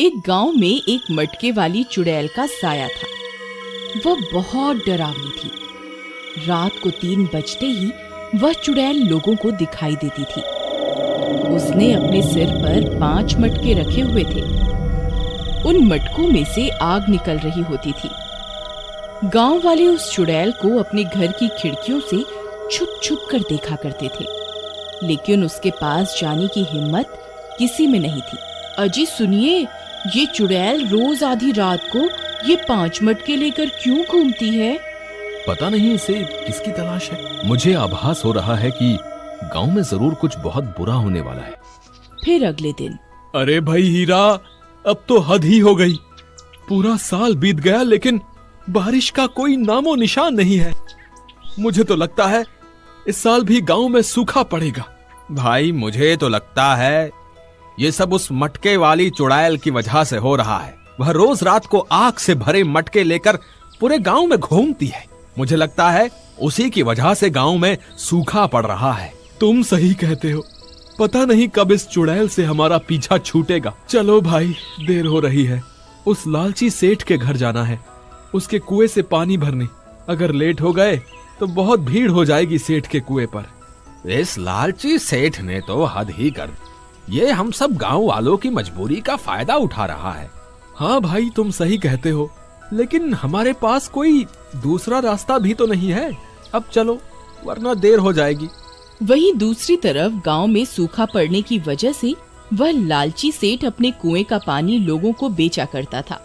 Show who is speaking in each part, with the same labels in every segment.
Speaker 1: एक गांव में एक मटके वाली चुड़ैल का साया था। वह बहुत डरावनी थी। रात को 3 बजते ही वह चुड़ैल लोगों को दिखाई देती थी। उसने अपने सिर पर 5 मटके रखे हुए थे। उन मटकों में से आग निकल रही होती थी। गांव वाले उस चुड़ैल को अपने घर की खिड़कियों से छुप छुप कर देखा करते थे, लेकिन उसके पास जाने की हिम्मत किसी में नहीं थी। अजी सुनिए, ये चुड़ैल रोज आधी रात को ये 5 मटके लेकर क्यों घूमती है?
Speaker 2: पता नहीं इसे किसकी तलाश है। मुझे आभास हो रहा है कि गांव में जरूर कुछ बहुत बुरा होने वाला है।
Speaker 1: फिर अगले दिन,
Speaker 2: अरे भाई हीरा, अब तो हद ही हो गई। पूरा साल बीत गया लेकिन बारिश का कोई नामो निशान नहीं है। मुझे तो लगता है इस साल भी गांव में सूखा पड़ेगा।
Speaker 3: भाई मुझे तो लगता है ये सब उस मटके वाली चुड़ैल की वजह से हो रहा है। वह रोज रात को आग से भरे मटके लेकर पूरे गांव में घूमती है। मुझे लगता है उसी की वजह से गांव में सूखा पड़ रहा है।
Speaker 2: तुम सही कहते हो। पता नहीं कब इस चुड़ैल से हमारा पीछा छूटेगा। चलो भाई, देर हो रही है। उस लालची सेठ के घर जाना है, उसके कुएं से पानी भरने। अगर लेट हो गए तो बहुत भीड़ हो जाएगी सेठ के कुएं पर।
Speaker 3: इस लालची सेठ ने तो हद ही कर दी। ये हम सब गांव वालों की मजबूरी का फायदा उठा रहा है।
Speaker 2: हाँ भाई, तुम सही कहते हो, लेकिन हमारे पास कोई दूसरा रास्ता भी तो नहीं है। अब चलो, वरना देर हो जाएगी।
Speaker 1: वहीं दूसरी तरफ गांव में सूखा पड़ने की वजह से वह लालची सेठ अपने कुएं का पानी लोगों को बेचा करता था,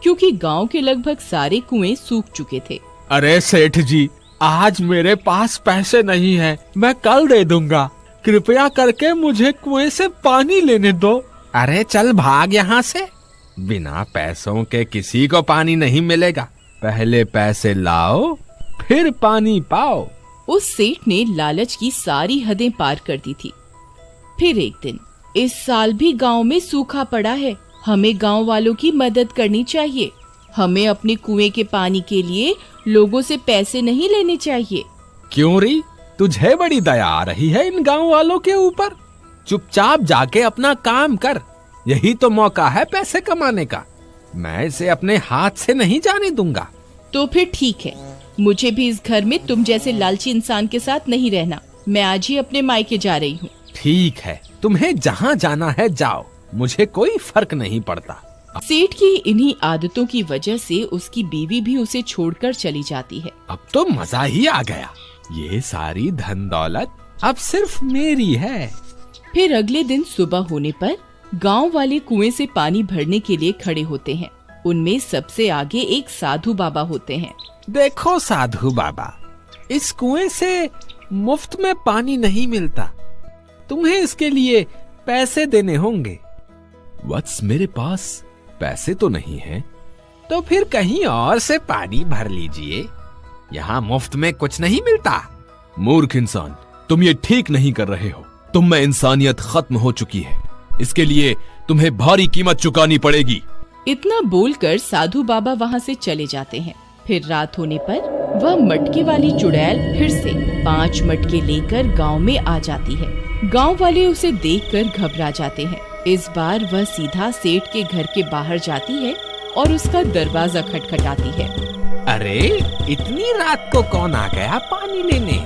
Speaker 1: क्योंकि गांव के लगभग सारे कुएं सूख चुके थे।
Speaker 3: अरे सेठ जी, आज मेरे पास पैसे नहीं है, मैं कल दे दूंगा। कृपया करके मुझे कुएं से पानी लेने दो। अरे चल भाग यहाँ से। बिना पैसों के किसी को पानी नहीं मिलेगा। पहले पैसे लाओ, फिर पानी पाओ।
Speaker 1: उस सेठ ने लालच की सारी हदें पार कर दी थी। फिर एक दिन, इस साल भी गांव में सूखा पड़ा है, हमें गांव वालों की मदद करनी चाहिए। हमें अपने कुएं के पानी के लिए लोगों से पैसे नहीं लेने चाहिए।
Speaker 3: क्यों री, तुझे बड़ी दया आ रही है इन गांव वालों के ऊपर? चुपचाप जाके अपना काम कर, यही तो मौका है पैसे कमाने का। मैं इसे अपने हाथ से नहीं जाने दूंगा।
Speaker 1: तो फिर ठीक है, मुझे भी इस घर में तुम जैसे लालची इंसान के साथ नहीं रहना। मैं आज ही अपने मायके जा रही हूँ।
Speaker 3: ठीक है, तुम्हें जहाँ जाना है जाओ, मुझे कोई फर्क नहीं पड़ता।
Speaker 1: सेठ की इन्हीं आदतों की वजह से उसकी बीवी भी उसे छोड़कर चली जाती है।
Speaker 3: अब तो मजा ही आ गया। ये सारी धन दौलत अब सिर्फ मेरी है।
Speaker 1: फिर अगले दिन सुबह होने पर गांव वाले कुएं से पानी भरने के लिए खड़े होते हैं। उनमें सबसे आगे एक साधु बाबा होते हैं।
Speaker 3: देखो साधु बाबा, इस कुएं से मुफ्त में पानी नहीं मिलता, तुम्हें इसके लिए पैसे देने होंगे।
Speaker 2: वत्स, मेरे पास पैसे तो नहीं है।
Speaker 3: तो फिर कहीं और से पानी भर लीजिए, यहाँ मुफ्त में कुछ नहीं मिलता।
Speaker 2: मूर्ख इंसान, तुम ये ठीक नहीं कर रहे हो। तुम में इंसानियत खत्म हो चुकी है। इसके लिए तुम्हें भारी कीमत चुकानी पड़ेगी।
Speaker 1: इतना बोलकर साधु बाबा वहाँ से चले जाते हैं। फिर रात होने पर वह मटके वाली चुड़ैल फिर से 5 मटके लेकर गांव में आ जाती है। गांव वाले उसे देखकर घबरा जाते हैं। इस बार वह सीधा सेठ के घर के बाहर जाती है और उसका दरवाजा खटखटाती है।
Speaker 3: अरे इतनी रात को कौन आ गया पानी लेने?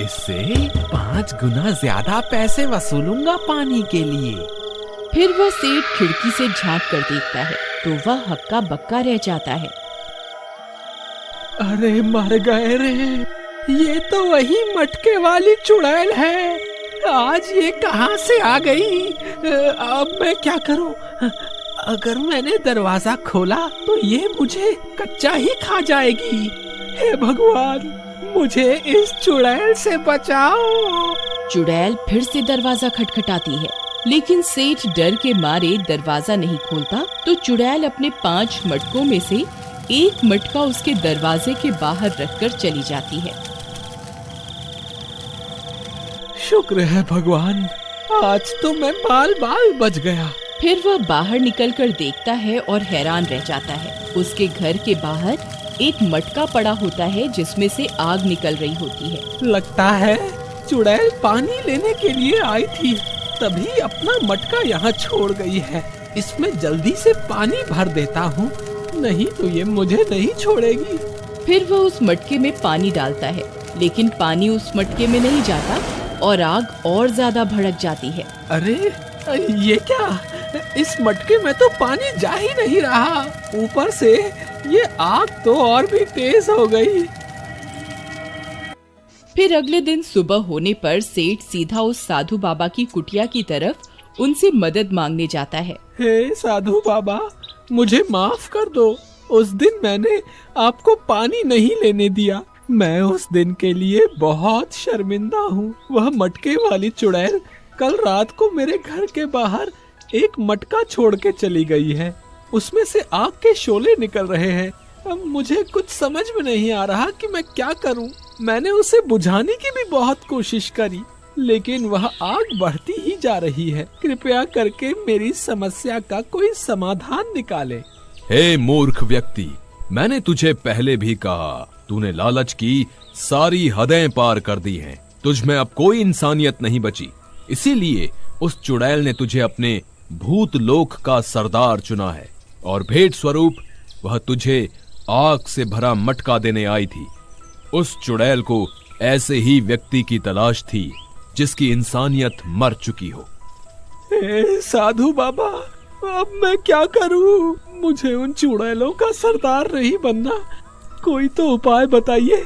Speaker 3: इससे 5 गुना ज्यादा पैसे वसूलूंगा पानी के लिए।
Speaker 1: फिर वह सेठ खिड़की से झांक कर देखता है तो वह हक्का बक्का रह जाता है।
Speaker 3: अरे मर गए रे, ये तो वही मटके वाली चुड़ैल है। आज ये कहाँ से आ गई? अब मैं क्या करूं? अगर मैंने दरवाजा खोला तो ये मुझे कच्चा ही खा जाएगी। हे भगवान, मुझे इस चुड़ैल से बचाओ।
Speaker 1: चुड़ैल फिर से दरवाजा खटखटाती है, लेकिन सेठ डर के मारे दरवाजा नहीं खोलता। तो चुड़ैल अपने 5 मटकों में से एक मटका उसके दरवाजे के बाहर रखकर चली जाती है।
Speaker 3: शुक्र है भगवान, आज तो मैं बाल बाल बच गया।
Speaker 1: फिर वह बाहर निकलकर देखता है और हैरान रह जाता है। उसके घर के बाहर एक मटका पड़ा होता है जिसमें से आग निकल रही होती है।
Speaker 3: लगता है चुड़ैल पानी लेने के लिए आई थी, तभी अपना मटका यहाँ छोड़ गई है। इसमें जल्दी से पानी भर देता हूँ, नहीं तो ये मुझे नहीं छोड़ेगी।
Speaker 1: फिर वह उस मटके में पानी डालता है, लेकिन पानी उस मटके में नहीं जाता और आग और ज्यादा भड़क जाती है।
Speaker 3: अरे ये क्या, इस मटके में तो पानी जा ही नहीं रहा, ऊपर से ये आग तो और भी तेज हो गई।
Speaker 1: फिर अगले दिन सुबह होने पर सेठ सीधा उस साधु बाबा की कुटिया की तरफ उनसे मदद मांगने जाता है।
Speaker 3: हे साधु बाबा, मुझे माफ कर दो, उस दिन मैंने आपको पानी नहीं लेने दिया। मैं उस दिन के लिए बहुत शर्मिंदा हूँ। वह मटके वाली चुड़ैल कल रात को मेरे घर के बाहर एक मटका छोड़ के चली गई है, उसमें से आग के शोले निकल रहे हैं। अब मुझे कुछ समझ में नहीं आ रहा कि मैं क्या करूं। मैंने उसे बुझाने की भी बहुत कोशिश करी, लेकिन वह आग बढ़ती ही जा रही है। कृपया करके मेरी समस्या का कोई समाधान निकाले।
Speaker 2: हे मूर्ख व्यक्ति, मैंने तुझे पहले भी कहा, तूने लालच की सारी हदें पार कर दी हैं। तुझ में अब कोई इंसानियत नहीं बची, इसीलिए उस चुड़ैल ने तुझे अपने भूत लोक का सरदार चुना है और भेंट स्वरूप वह तुझे आग से भरा मटका देने आई थी। उस चुड़ैल को ऐसे ही व्यक्ति की तलाश थी जिसकी इंसानियत मर चुकी हो।
Speaker 3: हे साधु बाबा, अब मैं क्या करूं? मुझे उन चुड़ैलों का सरदार नहीं बनना, कोई तो उपाय बताइए।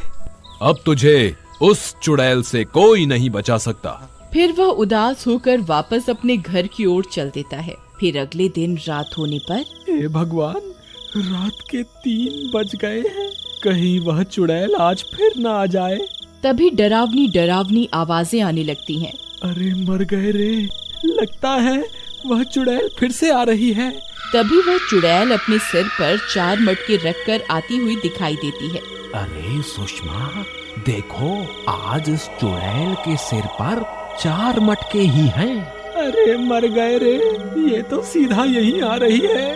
Speaker 2: अब तुझे उस चुड़ैल से कोई नहीं बचा सकता।
Speaker 1: फिर वह उदास होकर वापस अपने घर की ओर चल देता है। फिर अगले दिन रात होने पर,
Speaker 3: हे भगवान, रात के 3 बज गए हैं, कहीं वह चुड़ैल आज फिर ना आ जाए।
Speaker 1: तभी डरावनी डरावनी आवाजें आने लगती हैं।
Speaker 3: अरे मर गए रे, लगता है वह चुड़ैल फिर से आ रही है।
Speaker 1: तभी वह चुड़ैल अपने सिर पर 4 मटके रखकर आती हुई दिखाई देती है।
Speaker 3: अरे सुषमा, देखो आज इस चुड़ैल के सिर पर 4 मटके ही हैं। अरे मर गए रे, ये तो सीधा यही आ रही है।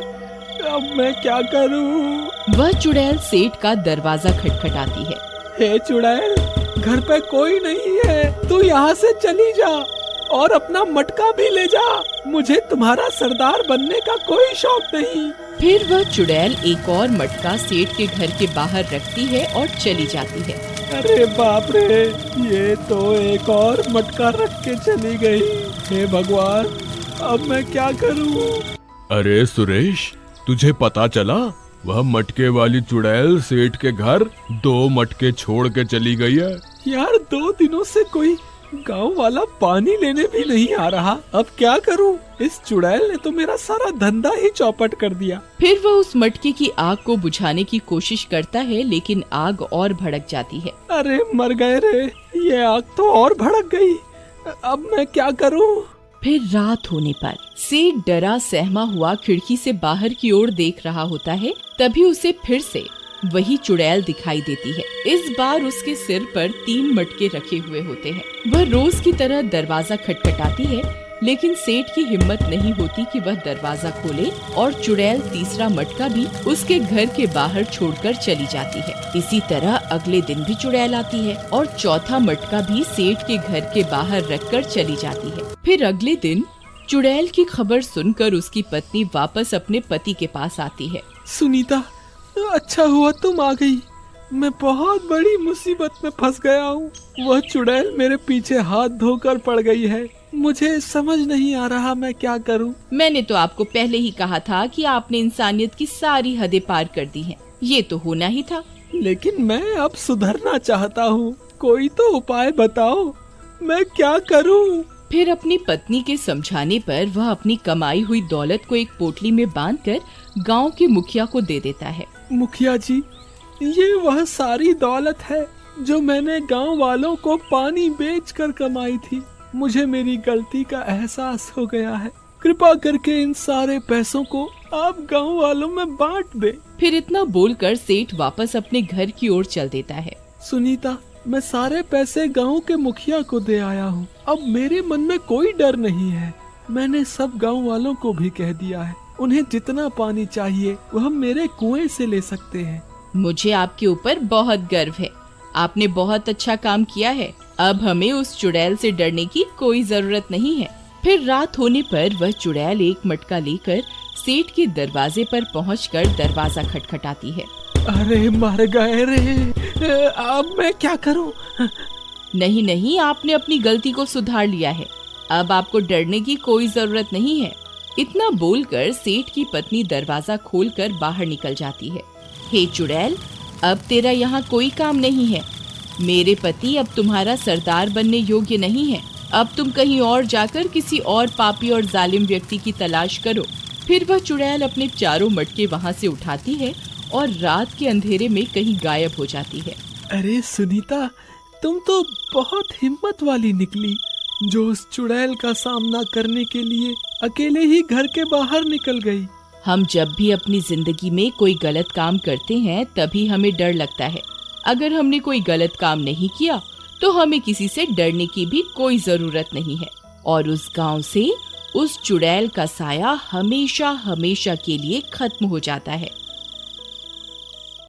Speaker 3: अब मैं क्या करूं?
Speaker 1: वह चुड़ैल सेठ का दरवाजा खटखटाती है।
Speaker 3: हे चुड़ैल, घर पे कोई नहीं है, तू यहाँ से चली जा और अपना मटका भी ले जा। मुझे तुम्हारा सरदार बनने का कोई शौक नहीं।
Speaker 1: फिर वह चुड़ैल एक और मटका सेठ के घर के बाहर रखती है और चली जाती है।
Speaker 3: अरे बाप रे, ये तो एक और मटका रख के चली गई। हे भगवान, अब मैं क्या करूं?
Speaker 2: अरे सुरेश, तुझे पता चला? वह मटके वाली चुड़ैल सेठ के घर 2 मटके छोड़ के चली गई है।
Speaker 3: यार, 2 दिनों से कोई गांव वाला पानी लेने भी नहीं आ रहा। अब क्या करूं? इस चुड़ैल ने तो मेरा सारा धंधा ही चौपट कर दिया।
Speaker 1: फिर वह उस मटके की आग को बुझाने की कोशिश करता है, लेकिन आग और भड़क जाती है।
Speaker 3: अरे मर गए रे, ये आग तो और भड़क गई। अब मैं क्या करूं?
Speaker 1: फिर रात होने पर सेठ डरा सहमा हुआ खिड़की से बाहर की ओर देख रहा होता है। तभी उसे फिर से वही चुड़ैल दिखाई देती है। इस बार उसके सिर पर 3 मटके रखे हुए होते हैं। वह रोज की तरह दरवाजा खटखटाती है, लेकिन सेठ की हिम्मत नहीं होती कि वह दरवाजा खोले और चुड़ैल तीसरा मटका भी उसके घर के बाहर छोड़कर चली जाती है। इसी तरह अगले दिन भी चुड़ैल आती है और चौथा मटका भी सेठ के घर के बाहर रखकर चली जाती है। फिर अगले दिन चुड़ैल की खबर सुनकर उसकी पत्नी वापस अपने पति के पास आती है।
Speaker 3: सुनीता, अच्छा हुआ तुम आ गई। मैं बहुत बड़ी मुसीबत में फंस गया हूँ। वह चुड़ैल मेरे पीछे हाथ धोकर पड़ गई है। मुझे समझ नहीं आ रहा मैं क्या करूँ।
Speaker 1: मैंने तो आपको पहले ही कहा था कि आपने इंसानियत की सारी हदें पार कर दी हैं। ये तो होना ही था।
Speaker 3: लेकिन मैं अब सुधरना चाहता हूँ, कोई तो उपाय बताओ, मैं क्या करूँ?
Speaker 1: फिर अपनी पत्नी के समझाने पर वह अपनी कमाई हुई दौलत को एक पोटली में बांधकर गांव के मुखिया को दे देता है।
Speaker 3: मुखिया जी, ये वह सारी दौलत है जो मैंने गांव वालों को पानी बेचकर कमाई थी। मुझे मेरी गलती का एहसास हो गया है। कृपा करके इन सारे पैसों को आप गांव वालों में बांट दे।
Speaker 1: फिर इतना बोलकर सेठ वापस अपने घर की ओर चल देता है।
Speaker 3: सुनीता, मैं सारे पैसे गांव के मुखिया को दे आया हूँ। अब मेरे मन में कोई डर नहीं है। मैंने सब गांव वालों को भी कह दिया है, उन्हें जितना पानी चाहिए वह मेरे कुएं से ले सकते हैं।
Speaker 1: मुझे आपके ऊपर बहुत गर्व है। आपने बहुत अच्छा काम किया है। अब हमें उस चुड़ैल से डरने की कोई जरूरत नहीं है। फिर रात होने पर वह चुड़ैल एक मटका लेकर सेठ के दरवाजे पर पहुंचकर दरवाजा खटखटाती है।
Speaker 3: अरे मर गए रे, अब मैं क्या करूं?
Speaker 1: नहीं नहीं, आपने अपनी गलती को सुधार लिया है, अब आपको डरने की कोई जरूरत नहीं है। इतना बोलकर सेठ की पत्नी दरवाजा खोलकर बाहर निकल जाती है। हे चुड़ैल, अब तेरा यहाँ कोई काम नहीं है। मेरे पति अब तुम्हारा सरदार बनने योग्य नहीं है। अब तुम कहीं और जाकर किसी और पापी और जालिम व्यक्ति की तलाश करो। फिर वह चुड़ैल अपने चारों मटके वहाँ से उठाती है और रात के अंधेरे में कहीं गायब हो जाती है।
Speaker 3: अरे सुनीता, तुम तो बहुत हिम्मत वाली निकली, जो उस चुड़ैल का सामना करने के लिए अकेले ही घर के बाहर निकल गई।
Speaker 1: हम जब भी अपनी जिंदगी में कोई गलत काम करते हैं तभी हमें डर लगता है। अगर हमने कोई गलत काम नहीं किया तो हमें किसी से डरने की भी कोई जरूरत नहीं है। और उस गांव से उस चुड़ैल का साया हमेशा हमेशा के लिए खत्म हो जाता है।